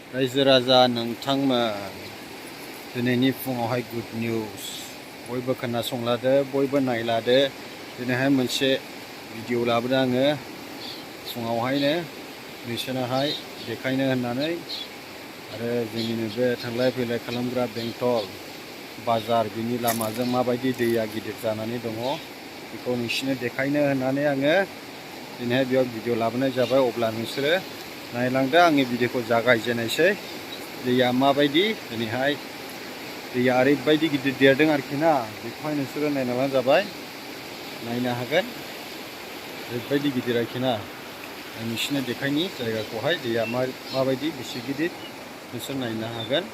रायजो राजा नोंथांमोन दिनैनि फुङावहाय गुड निउस बयबो खोनासंलादो बयबो नायलादो दिनैहाय मोनसे भिडिअ लाबोदों आङो फुङावहायनो नोंसोरनोहाय देखायनो होननानै आरो जोंनिनो बे थांलाय फैलाय खालामग्रा बेंटल बाजार बिनि लामाजों माबायदि दैया गिदिर जानानै दङ बेखौ नोंसोरनो देखायनो होननानै आङो दिनैहाय बेयाव भिडिअ लाबोनाय जाबाय। अब्ला नोंसोरो नायलांदो आंनि भिडिअखौ जागायजेननायसै दैया माबायदि दिनैहाय दैया ओरैबायदि गिदिर देरदों आरोखि ना बेखौहाय नोंसोरो नायलांबानो जाबाय नायनो हागोन ओरैबायदि गिदिर आरोखि ना आं नोंसोरनो देखायनि जायगाखौहाय दैया माबायदि बेसे गिदिर नोंसोर नायनो हागोन।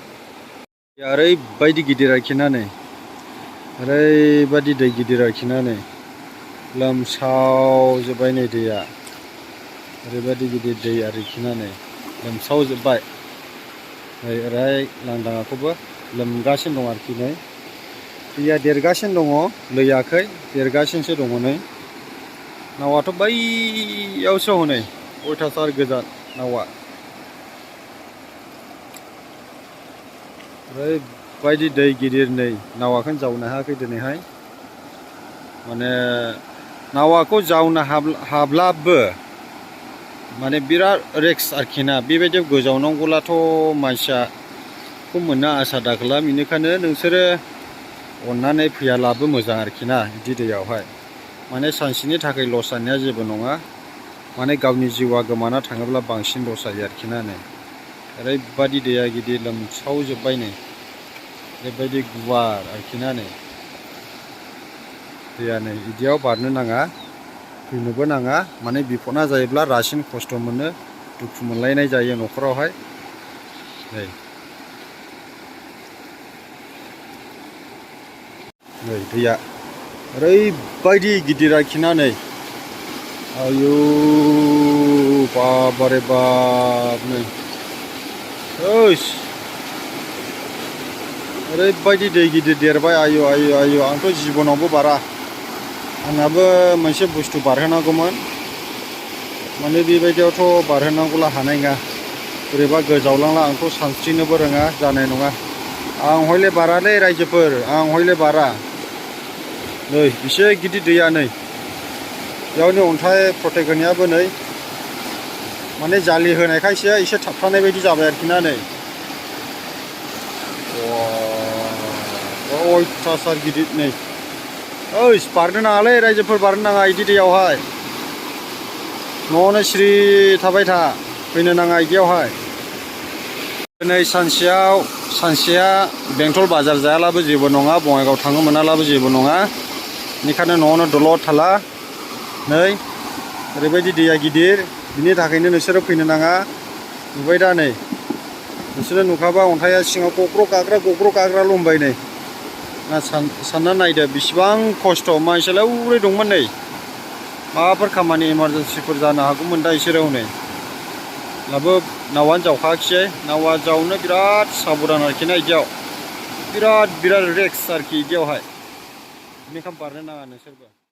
दैया ओरैबायदि गिदिर आरोखि ना नै ओरैबायदि दै गिदिर आरोखि ना नै लोमसावजोब्बाय नै दैया ओरैबायदि गिदिर दै आरोखि ना नै लोमसावजोब्बाय नै ओरै लांदाङाखौबो लोमगासिनो दं आरोखि नै दैया देरगासिनो दङ लैयाखै देरगासिनोसो दङ नै नावाथ' बैयावसो हनै अयथासार गोजान नावा ओरैबायदि दै गिदिर नै नावाखौनो जावनो हायाखै दिनैहाय माने नावाखौ जावनो हाब्लाबो माने बिराद रिक्स आरोखि ना बेबायदियाव गोजावनांगौब्लाथ' मानसियाखौ मोननो आसा दाखाला बेनिखायनो नोंसोरो अननानै फैयालाबो मोजां आरोखि ना बिदि दैयावहाय माने सानसेनि थाखाय लस जानाया जेबो नङा माने गावनि जिउआ गोमाना थाङोब्ला बांसिन लस जायो आरोखि ना नै ओरैबायदि दैया गिदिर लोमसावजोब्बाय नै ओरैबायदि गुवार आरोखि ना नै दैया नै बिदियाव बारनो नाङा फैनोबो नाङा माने बिपदा जायोब्ला रासिन खस्थ' मोनो दुखु मोनलायनाय जायो न'खरावहाय नै दैया ओरैबायदि गिदिर आरोखि ना नै आयौ बाबारे बाब नै ओरैबायदि दै गिदिर देरबाय आयु आयु आयु आंथ' जिबनावबो बारा आंनाबो मोनसे बुस्थु बारहोनांगौमोन माने बेबायदियावथ' बारहोनांगौला हानाय नङा बोरैबा गोजावलांला आंथ' सानस्रिनोबो रोङा जानाय नङा आं हयले बारालै रायजोफोर आं हयले बारा नै बेसे गिदिर दैया नै बेयावनो अन्थाइ प्रटेक्ट होनायाबो नै माने जालि होनायखायसो एसे थाबथानाय बायदि जाबाय आरोखि ना नै अयथासार गिदिर नै बारनो नाङालै रायजोफोर बारनो नाङा बिदि दैयावहाय न'आवनो सिरि थाबाय था फैनो नाङा बिदियावहाय दिनै सानसेया बेंटल बाजार जायालाबो जेबो नङा बङाइगाव थांनो मोनालाबो जेबो नङा बेनिखायनो न'आवनो दलद थाला नै ओरैबायदि दैया गिदिर बिनि थाखायनो नोंसोरो फैनो नाङा नुबाय दा नै नोंसोरो नुखाबा अन्थाइया सिङाव गग्र' गाग्राल' होनबाय नै ना सानना नायदो बेसेबां खस्थ' मानसियालाय उरै दंमोन नै माबाफोर खामानि इमारजेन्सिफोर जानो हागौमोन दा इसोरो हनै दाबो नावानो जावखायाखिसै नावा जावनो बिराद साबधान आरोखि ना बिदियाव बिराद रिक्स आरोखि बिदियावहाय बेनिखायनो बारनो नाङा नोंसोरबो।